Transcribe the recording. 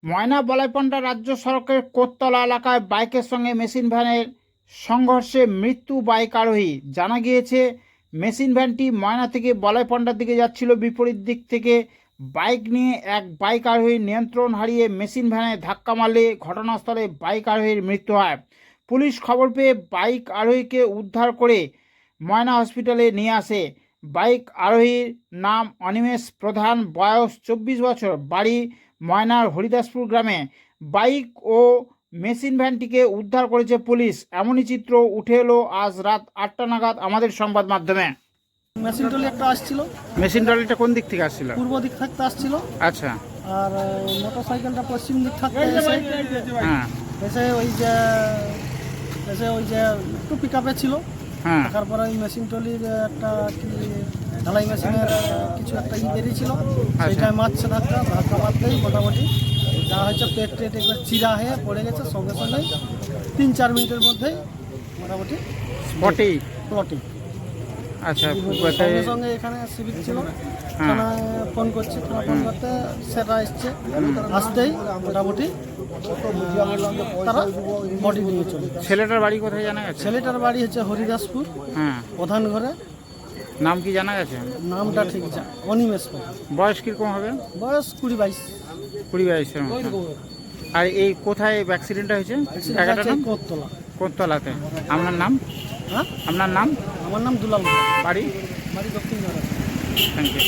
ময়না বলাইপন্ডা রাজ্য সড়কের কোততলা এলাকায় বাইকের সঙ্গে মেশিন ভ্যানের সংঘর্ষে মৃত্যু বাইক আরোহী। জানা গিয়েছে, মেশিন ভ্যানটি ময়না থেকে বলাইপন্ডার দিকে যাচ্ছিল। বিপরীত দিক থেকে বাইক নিয়ে এক বাইক আরোহী নিয়ন্ত্রণ হারিয়ে মেশিন ভ্যানে ধাক্কা মারলে ঘটনাস্থলে বাইক আরোহীর মৃত্যু হয়। পুলিশ খবর পেয়ে বাইক আরোহীকে উদ্ধার করে ময়না হসপিটালে নিয়ে আসে। বাইক আরোহীর নাম অনিমেষ প্রধান, বয়স 24 বছর, বাড়ি ময়নার হরিদাসপুর গ্রামে। বাইক ও মেশিন ভ্যানটিকে উদ্ধার করেছে পুলিশ। এমনই চিত্র উঠে এলো আজ রাত 8টা নাগাদ আমাদের সংবাদ মাধ্যমে। মেশিন ট্রলি একটা আসছিল, মেশিন ট্রলিটা কোন দিক থেকে আসছিল? পূর্ব দিক থাকতে আসছিল। আচ্ছা। আর মোটর সাইকেলটা পশ্চিম দিক থাকতে এসে হ্যাঁ এসে ওই যে একটু পিক আপে ছিল। হ্যাঁ তারপরে ওই মেশিন ট্রলির একটা কি ঢালাই মেশিনের কিছু একটা বেরিয়েছিল, সেইটাই মারছে ধাক্কা মারতেই মোটামুটি যা হয়েছে পেট টেট একবার চিরা হয়ে পড়ে গেছে। সঙ্গে সঙ্গে 3-4 মিনিটের মধ্যেই মোটামুটি প্লটিং। আচ্ছা। সঙ্গে সঙ্গে এখানে সিভিক ছিল, থানায় ফোন করছে, থানা ফোন করতে সেটা এসছে। আসতেই মোটামুটি তারা বডি নিয়ে চলে। ছেলেটার বাড়ি কোথায় জানা গেছে? ছেলেটার বাড়ি হচ্ছে হরিদাসপুর, হ্যাঁ। প্রধান ঘরে। নাম কি জানা গেছে? নামটা ঠিক অনিমেষ। বয়স কিরকম হবে? বয়স 20-22। 20-22-এর মতো। আর এই কোথায় অ্যাক্সিডেন্টটা হয়েছে? জায়গাটার নাম? কোততলাতে। আপনার নাম? হ্যাঁ, আপনার নাম? আমার নাম দুলাল। বাড়ি? বাড়ি দক্ষিণ। Thank you.